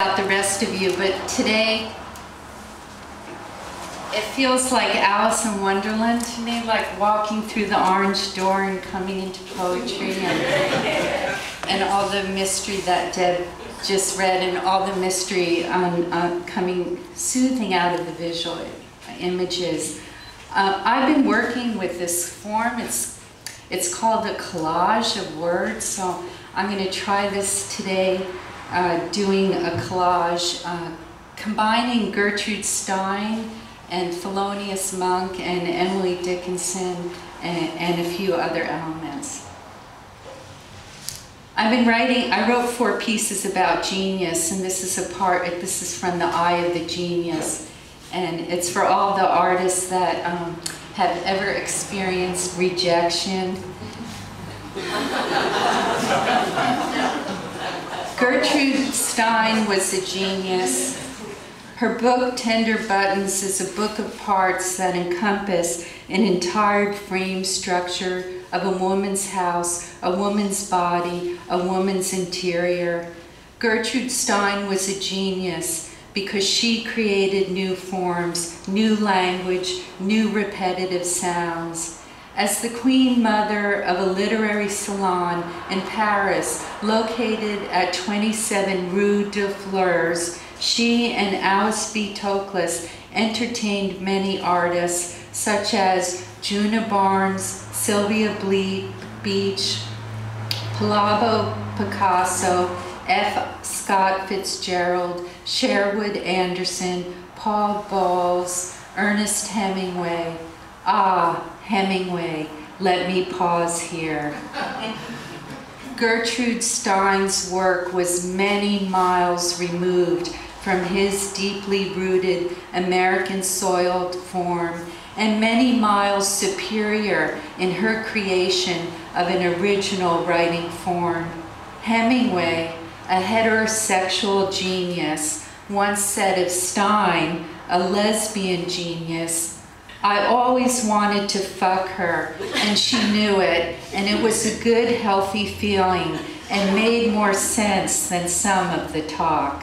about the rest of you, but today it feels like Alice in Wonderland to me, like walking through the orange door and coming into poetry and all the mystery that Deb just read and all the mystery coming soothing out of the visual images. I've been working with this form. It's called a collage of words, so I'm going to try this today, doing a collage, combining Gertrude Stein and Thelonious Monk and Emily Dickinson and a few other elements. I wrote 4 pieces about genius, and this is from the Eye of the Genius, and it's for all the artists that have ever experienced rejection. Gertrude Stein was a genius. Her book, Tender Buttons, is a book of parts that encompass an entire frame structure of a woman's house, a woman's body, a woman's interior. Gertrude Stein was a genius because she created new forms, new language, new repetitive sounds. As the queen mother of a literary salon in Paris, located at 27 Rue de Fleurs, she and Alice B. Toklas entertained many artists such as Juna Barnes, Sylvia Beach, Palabo Picasso, F. Scott Fitzgerald, Sherwood Anderson, Paul Bowles, Ernest Hemingway. Ah, Hemingway, let me pause here. Gertrude Stein's work was many miles removed from his deeply rooted American soiled form, and many miles superior in her creation of an original writing form. Hemingway, a heterosexual genius, once said of Stein, a lesbian genius, "I always wanted to fuck her, and she knew it, and it was a good, healthy feeling, and made more sense than some of the talk."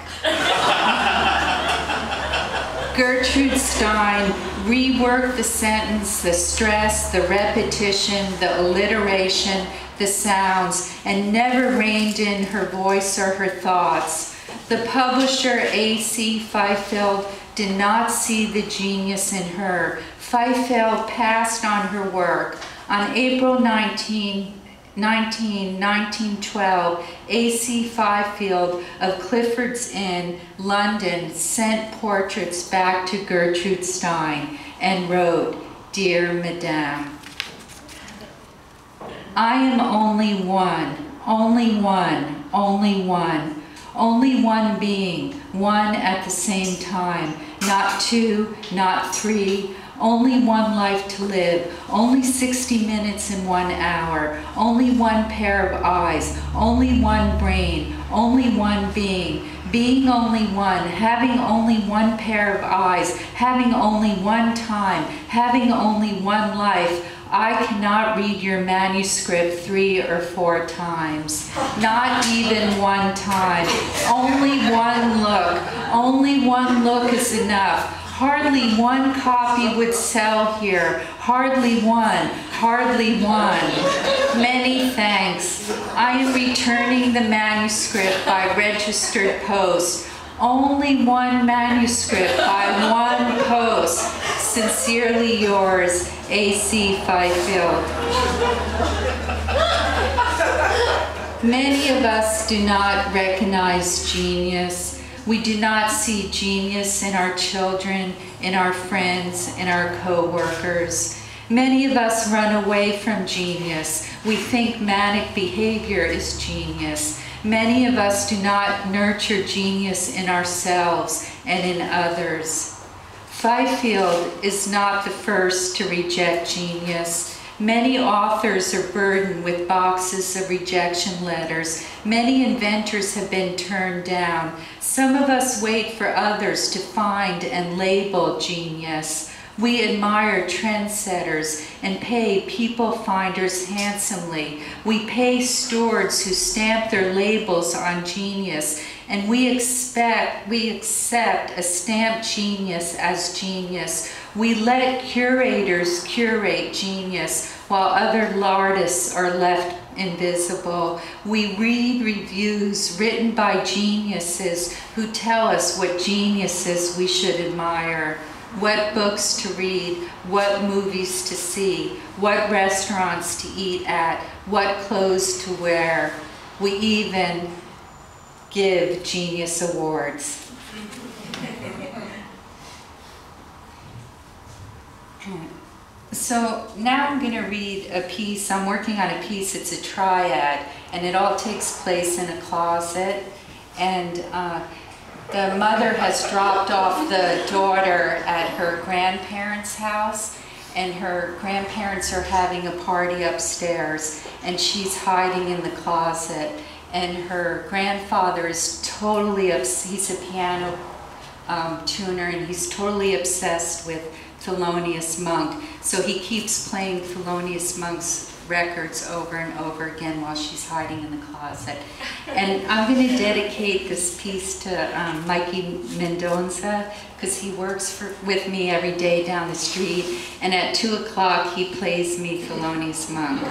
Gertrude Stein reworked the sentence, the stress, the repetition, the alliteration, the sounds, and never reined in her voice or her thoughts. The publisher A.C. Fifield did not see the genius in her. Fifield passed on her work. On April 1912, A.C. Fifield of Clifford's Inn, London, sent portraits back to Gertrude Stein and wrote, "Dear Madame, I am only one, only one, only one, only one being, one at the same time, not 2, not 3, only one life to live, only 60 minutes in 1 hour, only one pair of eyes, only one brain, only one being, being only one, having only one pair of eyes, having only one time, having only one life. I cannot read your manuscript 3 or 4 times, not even one time. Only one look. Only one look is enough. Hardly one copy would sell here. Hardly one. Hardly one. Many thanks. I am returning the manuscript by registered post. Only one manuscript by one post. Sincerely yours, A.C. Fifield. Many of us do not recognize genius. We do not see genius in our children, in our friends, in our co-workers. Many of us run away from genius. We think manic behavior is genius. Many of us do not nurture genius in ourselves and in others. Fifield is not the first to reject genius. Many authors are burdened with boxes of rejection letters. Many inventors have been turned down. Some of us wait for others to find and label genius. We admire trendsetters and pay people finders handsomely. We pay stewards who stamp their labels on genius and we accept a stamped genius as genius. We let curators curate genius while other artists are left invisible. We read reviews written by geniuses who tell us what geniuses we should admire, what books to read, what movies to see, what restaurants to eat at, what clothes to wear. We even give genius awards. So now I'm going to read a piece. I'm working on a piece. It's a triad, and it all takes place in a closet. And the mother has dropped off the daughter at her grandparents' house, and her grandparents are having a party upstairs, and she's hiding in the closet. And her grandfather is totally he's a piano tuner, and he's totally obsessed with Thelonious Monk. So he keeps playing Thelonious Monk's records over and over again while she's hiding in the closet. And I'm going to dedicate this piece to Mikey Mendoza, because he works with me every day down the street, and at 2 o'clock he plays me Thelonious Monk.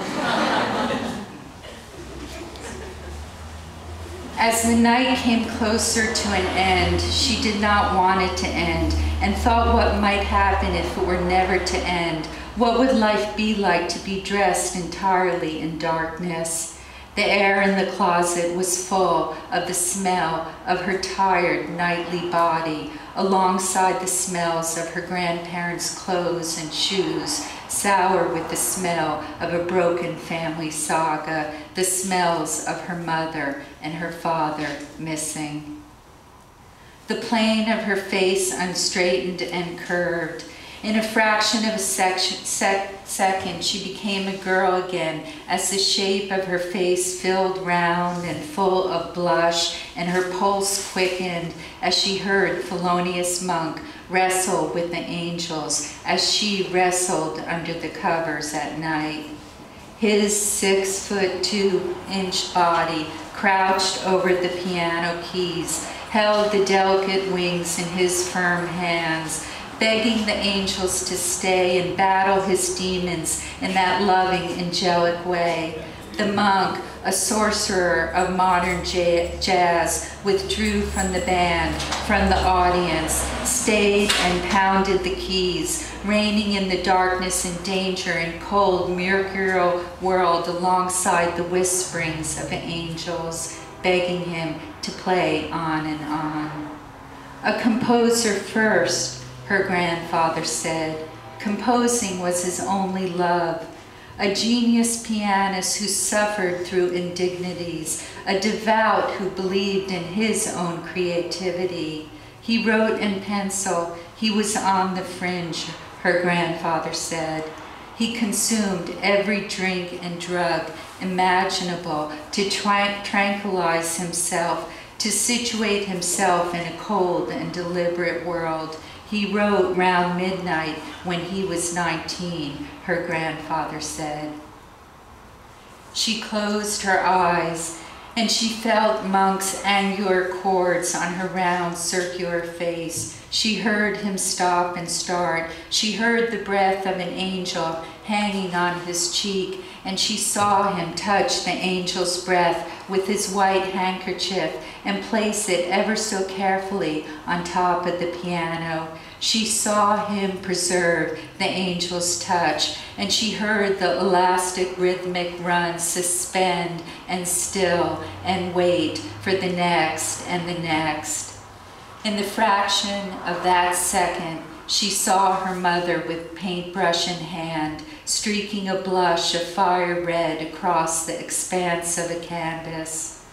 As the night came closer to an end, she did not want it to end, and thought what might happen if it were never to end. What would life be like to be dressed entirely in darkness? The air in the closet was full of the smell of her tired nightly body, alongside the smells of her grandparents' clothes and shoes, sour with the smell of a broken family saga, the smells of her mother and her father missing. The plane of her face unstraightened and curved. In a fraction of a second, she became a girl again, as the shape of her face filled round and full of blush, and her pulse quickened as she heard Thelonious Monk wrestle with the angels as she wrestled under the covers at night. His 6'2" body, crouched over the piano keys, held the delicate wings in his firm hands, begging the angels to stay and battle his demons in that loving, angelic way. The monk, a sorcerer of modern jazz, withdrew from the band, from the audience, stayed and pounded the keys, reigning in the darkness and danger and cold mercurial world alongside the whisperings of the angels, begging him to play on and on. A composer first, her grandfather said. Composing was his only love. A genius pianist who suffered through indignities, a devout who believed in his own creativity. He wrote in pencil. He was on the fringe, her grandfather said. He consumed every drink and drug imaginable to tranquilize himself, to situate himself in a cold and deliberate world. He wrote round midnight when he was 19, her grandfather said. She closed her eyes, and she felt Monk's angular chords on her round, circular face. She heard him stop and start. She heard the breath of an angel hanging on his cheek, and she saw him touch the angel's breath with his white handkerchief and place it ever so carefully on top of the piano. She saw him preserve the angel's touch, and she heard the elastic rhythmic run suspend and still and wait for the next and the next. In the fraction of that second, she saw her mother with paintbrush in hand, streaking a blush of fire red across the expanse of a canvas.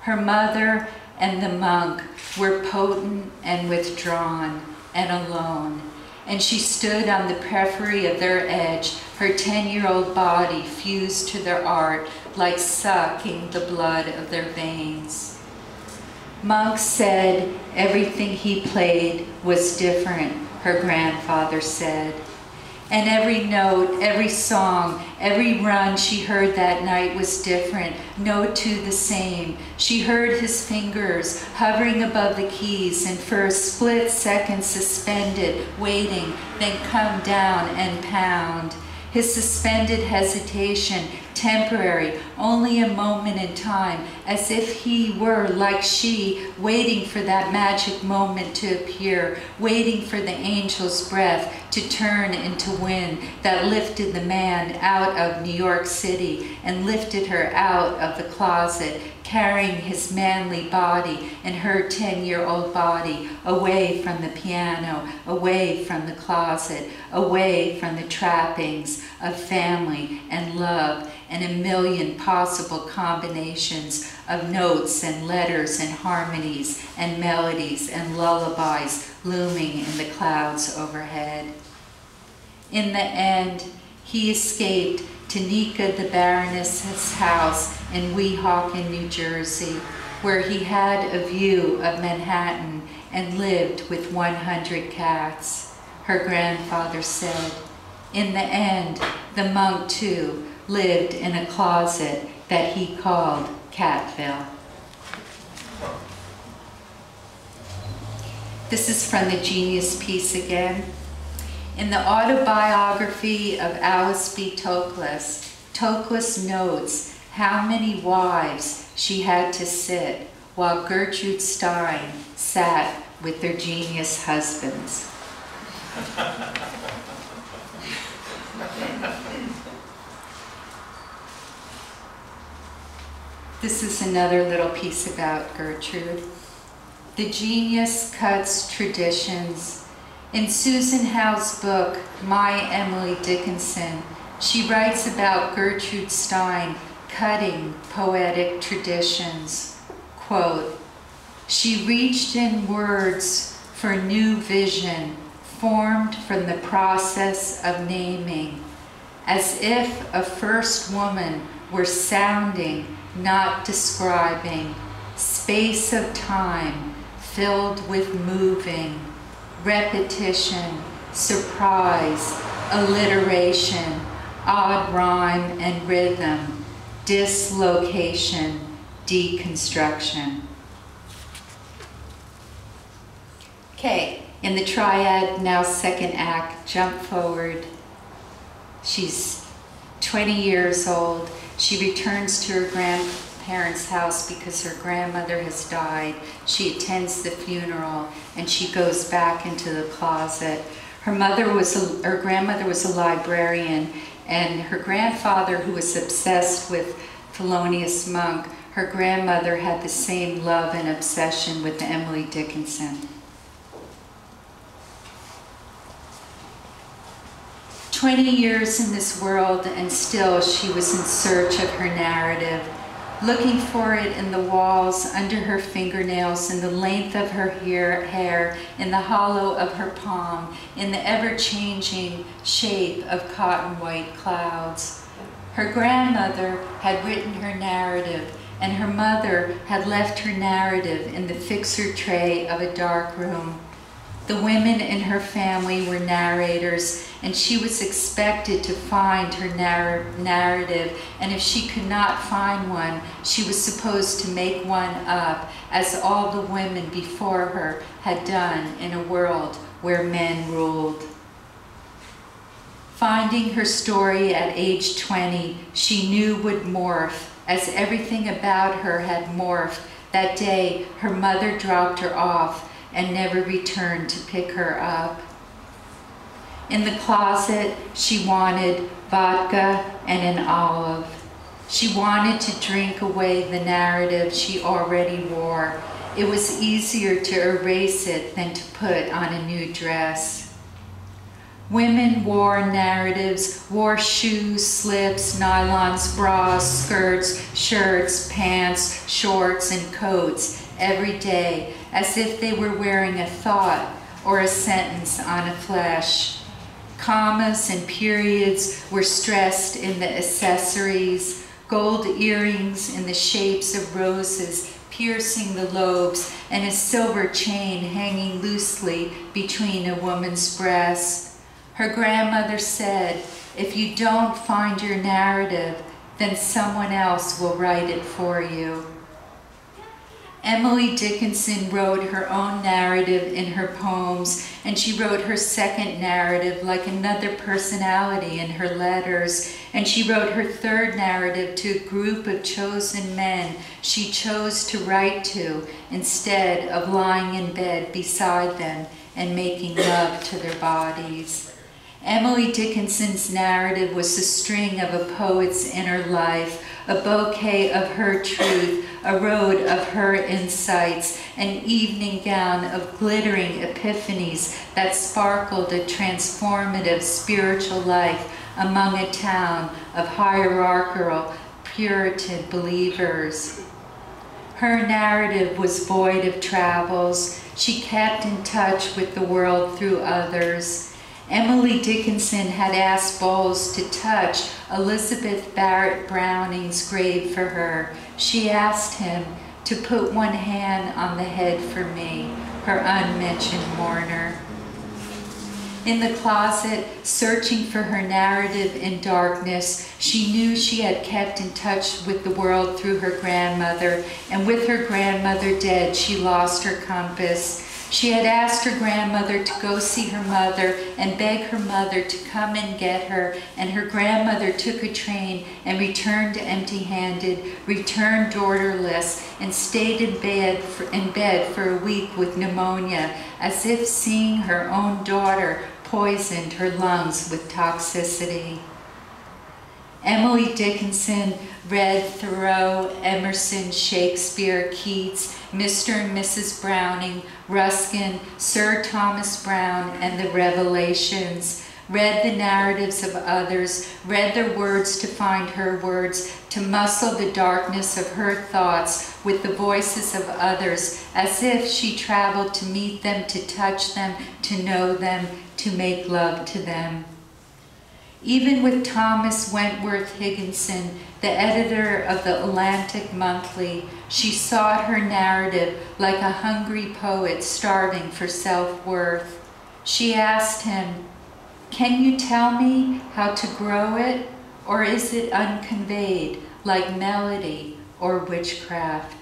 Her mother and the monk were potent and withdrawn and alone, and she stood on the periphery of their edge, her 10-year-old body fused to their art like sucking the blood of their veins. Monk said everything he played was different, her grandfather said. And every note, every song, every run she heard that night was different, no two the same. She heard his fingers hovering above the keys and for a split second suspended, waiting, then come down and pound. His suspended hesitation, temporary, only a moment in time, as if he were, like she, waiting for that magic moment to appear, waiting for the angel's breath to turn into wind that lifted the man out of New York City and lifted her out of the closet, carrying his manly body and her 10-year-old body away from the piano, away from the closet, away from the trappings of family and love and a million possible combinations of notes and letters and harmonies and melodies and lullabies looming in the clouds overhead. In the end, he escaped to Nika the Baroness's house in Weehawken, New Jersey, where he had a view of Manhattan and lived with 100 cats. Her grandfather said, in the end, the monk too lived in a closet that he called Catville. This is from the Genius piece again. In the autobiography of Alice B. Toklas, Toklas notes how many wives she had to sit while Gertrude Stein sat with their genius husbands. This is another little piece about Gertrude. The genius cuts traditions. In Susan Howe's book, My Emily Dickinson, she writes about Gertrude Stein cutting poetic traditions. Quote, she reached in words for new vision formed from the process of naming, as if a first woman were sounding, not describing, space of time filled with moving, repetition, surprise, alliteration, odd rhyme and rhythm, dislocation, deconstruction. Okay, in the triad, now second act, jump forward. She's 20 years old. She returns to her grandparents' house because her grandmother has died. She attends the funeral and she goes back into the closet. Her grandmother was a librarian, and her grandfather, who was obsessed with Thelonious Monk, her grandmother had the same love and obsession with Emily Dickinson. 20 years in this world, and still she was in search of her narrative, looking for it in the walls, under her fingernails, in the length of her hair, in the hollow of her palm, in the ever-changing shape of cotton white clouds. Her grandmother had written her narrative, and her mother had left her narrative in the fixer tray of a dark room. The women in her family were narrators, and she was expected to find her narrative, and if she could not find one, she was supposed to make one up, as all the women before her had done in a world where men ruled. Finding her story at age 20, she knew would morph, as everything about her had morphed. That day, her mother dropped her off and never returned to pick her up. In the closet, she wanted vodka and an olive. She wanted to drink away the narrative she already wore. It was easier to erase it than to put on a new dress. Women wore narratives, wore shoes, slips, nylons, bras, skirts, shirts, pants, shorts, and coats every day, as if they were wearing a thought or a sentence on a flesh. Commas and periods were stressed in the accessories, gold earrings in the shapes of roses piercing the lobes, and a silver chain hanging loosely between a woman's breasts. Her grandmother said, if you don't find your narrative, then someone else will write it for you. Emily Dickinson wrote her own narrative in her poems, and she wrote her second narrative like another personality in her letters, and she wrote her third narrative to a group of chosen men she chose to write to instead of lying in bed beside them and making love to their bodies. Emily Dickinson's narrative was the string of a poet's inner life, a bouquet of her truth, a road of her insights, an evening gown of glittering epiphanies that sparkled a transformative spiritual life among a town of hierarchical Puritan believers. Her narrative was void of travels. She kept in touch with the world through others. Emily Dickinson had asked Bowles to touch Elizabeth Barrett Browning's grave for her. She asked him to put one hand on the head for me, her unmentioned mourner. In the closet, searching for her narrative in darkness, she knew she had kept in touch with the world through her grandmother, and with her grandmother dead, she lost her compass. She had asked her grandmother to go see her mother and beg her mother to come and get her, and her grandmother took a train and returned empty-handed, returned daughterless, and stayed in bed for a week with pneumonia, as if seeing her own daughter poisoned her lungs with toxicity. Emily Dickinson read Thoreau, Emerson, Shakespeare, Keats, Mr. and Mrs. Browning, Ruskin, Sir Thomas Browne, and the Revelations, read the narratives of others, read their words to find her words, to muscle the darkness of her thoughts with the voices of others, as if she traveled to meet them, to touch them, to know them, to make love to them. Even with Thomas Wentworth Higginson, the editor of the Atlantic Monthly, she sought her narrative like a hungry poet starving for self-worth. She asked him, "Can you tell me how to grow it, or is it unconveyed like melody or witchcraft?"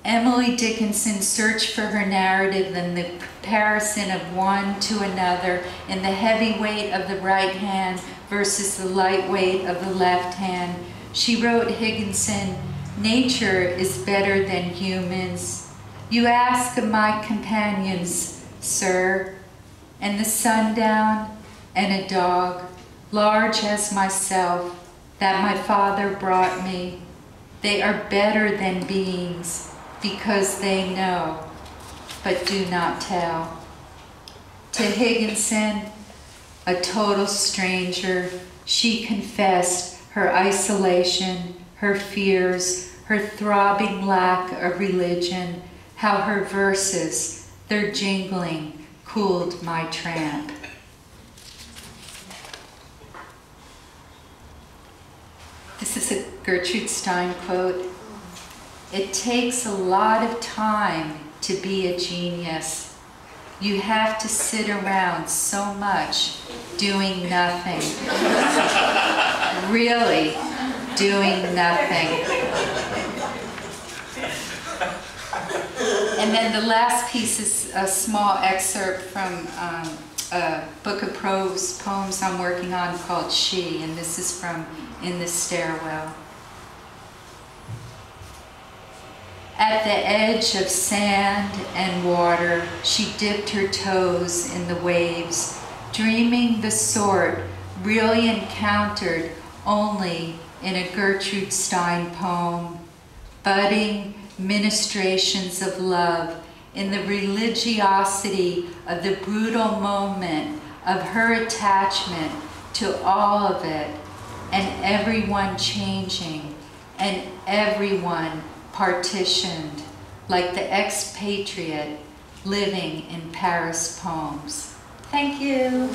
Emily Dickinson searched for her narrative in the comparison of one to another, in the heavy weight of the right hand versus the light weight of the left hand. She wrote Higginson, "Nature is better than humans. You ask of my companions, sir, and the sundown and a dog, large as myself, that my father brought me. They are better than beings, because they know, but do not tell." To Higginson, a total stranger, she confessed her isolation, her fears, her throbbing lack of religion, how her verses, their jingling, cooled my tramp. This is a Gertrude Stein quote. "It takes a lot of time to be a genius. You have to sit around so much doing nothing." Really doing nothing. And then the last piece is a small excerpt from a book of prose poems I'm working on called She, and this is from In the Stairwell. At the edge of sand and water, she dipped her toes in the waves, dreaming the sort really encountered only in a Gertrude Stein poem, budding ministrations of love in the religiosity of the brutal moment of her attachment to all of it, and everyone changing, and everyone partitioned, like the expatriate living in Paris poems. Thank you.